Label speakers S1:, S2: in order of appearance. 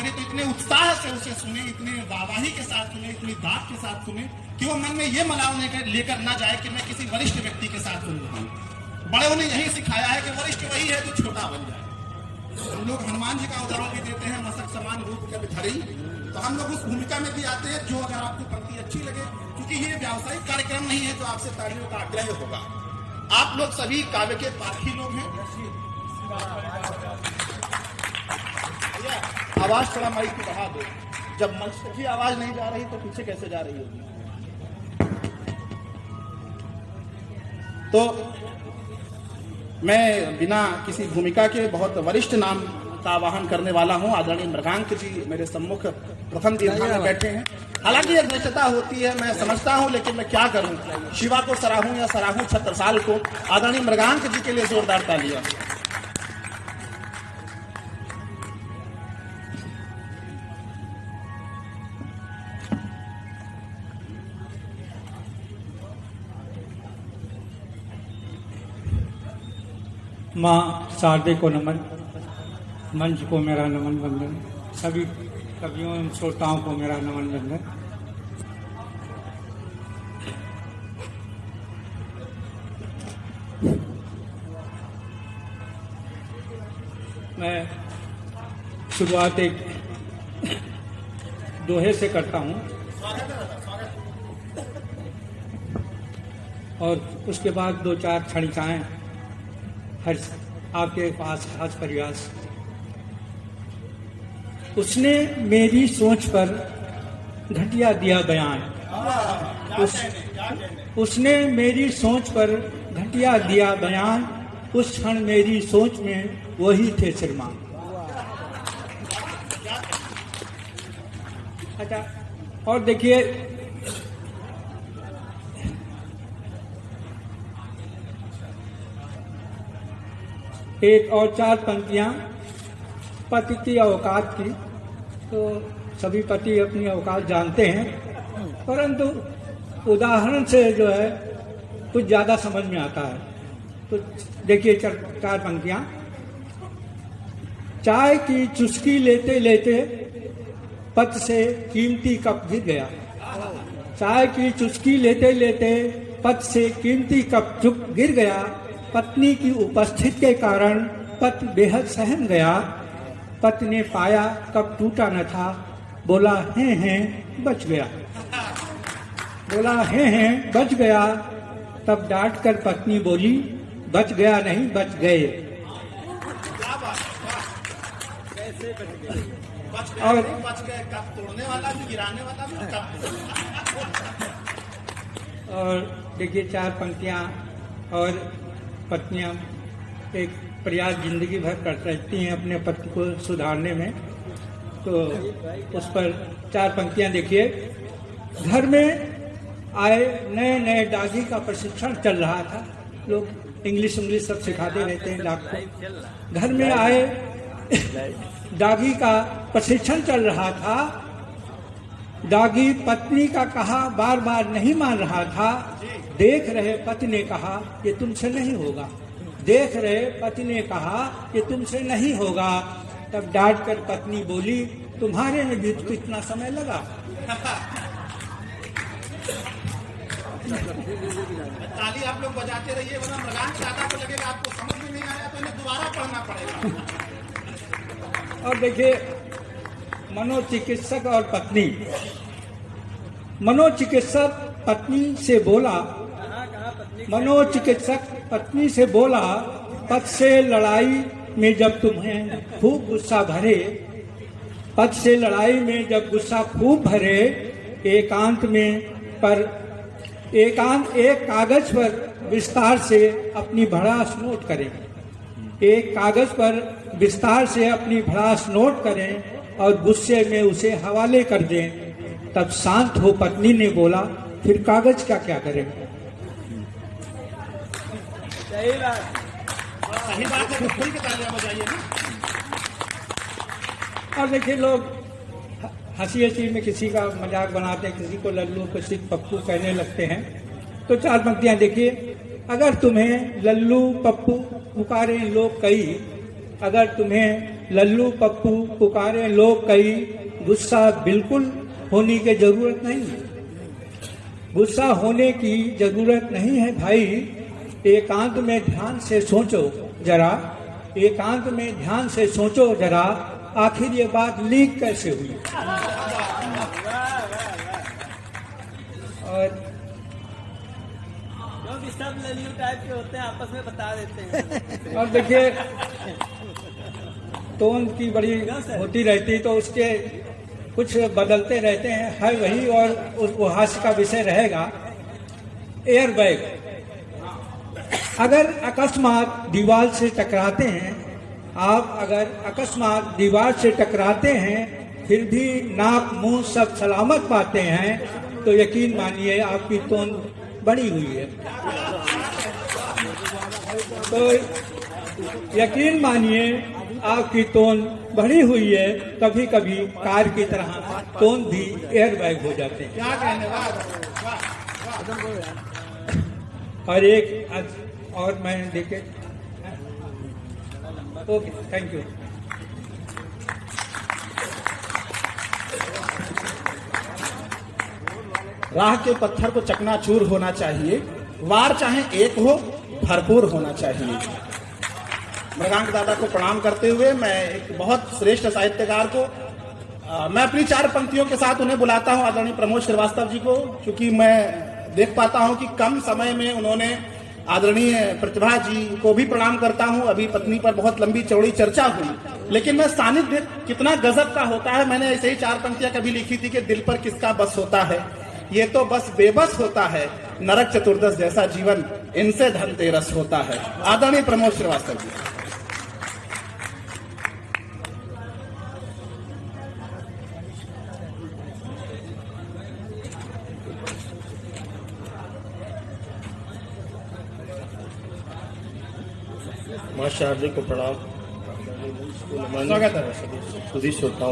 S1: लगे तो इतने उत्साह से उसे सुने, इतने वाहवाही के साथ सुने, इतनी दाद के साथ सुने कि वो मन में ये मलाव लेकर ना जाए कि मैं किसी वरिष्ठ व्यक्ति के साथ सुन रहा हूँ। बड़ों ने यही सिखाया है कि वरिष्ठ वही है जो छोटा बन जाए। हम लोग हनुमान जी का उदाहरण भी देते हैं, मस्तक समान रूप के धरी, तो हम लोग उस भूमिका में भी आते हैं। जो अगर आपको पंक्ति अच्छी लगे, क्योंकि ये व्यावसायिक कार्यक्रम नहीं है तो आपसे तालियों का आग्रह होगा। आप लोग सभी काव्य के पारखी लोग हैं। आवाज थोड़ा माइक को बढ़ा दो। जब मंच की आवाज नहीं जा रही तो पीछे कैसे जा रही होगी? तो मैं बिना किसी भूमिका के बहुत वरिष्ठ नाम का आवाहन करने वाला हूं। आदरणीय मृगांक जी मेरे सम्मुख प्रथम दीर्घा में बैठे हैं। हालांकि एक दृष्टता होती है, मैं समझता हूं, लेकिन मैं क्या करूं, शिवा को सराहूं या सराहूं छत्रसाल को। आदरणीय मृगांक जी के लिए जोरदार तालियां।
S2: माँ शारदे को नमन, मंच को मेरा नमन वंदन, सभी कवियों एवं श्रोताओं को मेरा नमन वंदन। मैं शुरुआत एक दोहे से करता हूँ और उसके बाद दो चार क्षणिकाएं आपके पास हास प्रयास। उसने मेरी सोच पर घटिया दिया बयान, उसने मेरी सोच पर घटिया दिया बयान, उस क्षण मेरी सोच में वही थे श्रीमान। अच्छा, और देखिए एक और चार पंक्तियां पति की औकात की। तो सभी पति अपनी औकात जानते हैं, परंतु उदाहरण से जो है कुछ ज्यादा समझ में आता है। तो देखिए चार पंक्तियां। चाय की चुस्की लेते लेते पत से कीमती कप गिर गया। चाय की चुस्की लेते लेते पत से कीमती कप गिर गया। पत्नी की उपस्थिति के कारण पत बेहद सहम गया। पत ने पाया कब टूटा न था, बोला हैं बच गया। बोला हैं बच गया। तब डांट कर पत्नी बोली, बच गया नहीं बच गए। और
S1: बच गए, कप तोड़ने वाला भी, गिराने वाला भी,
S2: और देखिए चार पंक्तियां। और पत्नियां एक प्रयास जिंदगी भर कर सकती हैं अपने पति को सुधारने में। तो उस पर चार पंक्तियां देखिए। घर में आए नए नए डागी का प्रशिक्षण चल रहा था। लोग इंग्लिश सब सिखाते रहते हैं डाक को। घर में आए डागी का प्रशिक्षण चल रहा था। डागी पत्नी का कहा बार बार नहीं मान रहा था। देख रहे पति ने कहा ये तुमसे नहीं होगा। देख रहे पति ने कहा ये तुमसे नहीं होगा। तब डांट कर पत्नी बोली, तुम्हारे में भी तो इतना समय लगा।
S1: ताली आप लोग बजाते रहिए, वरना मृगांक दादा को लगेगा आपको समझ में नहीं आया तो इन्हें दोबारा पढ़ना पड़ेगा।
S2: और देखिए मनोचिकित्सक और पत्नी। मनोचिकित्सक पत्नी से बोला, मनोचिकित्सक पत्नी से बोला, पद से लड़ाई में जब तुम्हें खूब गुस्सा भरे, पद से लड़ाई में जब गुस्सा खूब भरे, एकांत एक कागज पर विस्तार से अपनी भड़ास नोट करें। एक कागज पर विस्तार से अपनी भड़ास नोट करें और गुस्से में उसे हवाले कर दें। तब शांत हो पत्नी ने बोला, फिर कागज का क्या करें।
S1: सही बात है, खुल के तालियां बजाइए ना।
S2: और देखिए लोग हंसी में किसी का मजाक बनाते हैं, किसी को लल्लू किसी को पप्पू कहने लगते हैं। तो चार पंक्तियां देखिए। अगर तुम्हें लल्लू पप्पू पुकारे लोग कई, अगर तुम्हें लल्लू पप्पू पुकारे लोग कई, गुस्सा बिल्कुल होने की जरूरत नहीं है। गुस्सा होने की जरूरत नहीं है भाई, एकांत में ध्यान से सोचो जरा, एकांत में ध्यान से सोचो जरा, आखिर ये बात लीक कैसे हुई। और
S3: सब लल्लू टाइप के होते हैं, आपस में बता देते हैं।
S2: और देखिए टोन की बड़ी होती रहती तो उसके कुछ बदलते रहते हैं, है वही। और उस हास्य का विषय रहेगा एयर बैग। अगर अकस्मात दीवार से टकराते हैं, आप अगर अकस्मात दीवार से टकराते हैं फिर भी नाक मुंह सब सलामत पाते हैं, तो यकीन मानिए आपकी टोन बढ़ी हुई है। तो यकीन मानिए आपकी टोन बढ़ी हुई है। कभी कभी कार की तरह टोन भी एयर बैग हो जाते हैं।
S1: क्या कहने वाह।
S2: और एक और मैं देखे, ओके थैंक यू।
S1: राह के पत्थर को चकनाचूर होना चाहिए, वार चाहे एक हो भरपूर होना चाहिए। मृगांक दादा को प्रणाम करते हुए मैं एक बहुत श्रेष्ठ साहित्यकार को मैं अपनी 4 पंक्तियों के साथ उन्हें बुलाता हूं, आदरणीय प्रमोद श्रीवास्तव जी को, क्योंकि मैं देख पाता हूं कि कम समय में उन्होंने आदरणीय प्रतिभा जी को भी प्रणाम करता हूं। अभी पत्नी पर बहुत लंबी चौड़ी चर्चा हुई, लेकिन मैं सानिध्य कितना गजब का होता है। मैंने ऐसे ही 4 पंक्तियां कभी लिखी थी कि दिल पर किसका बस होता है, ये तो बस बेबस होता है, नरक चतुर्दश जैसा जीवन इनसे धनतेरस होता है। आदरणीय प्रमोद श्रीवास्तव जी।
S4: मास्टर जी को प्रणाम।
S1: स्वागत है।
S4: सभी श्रोताओं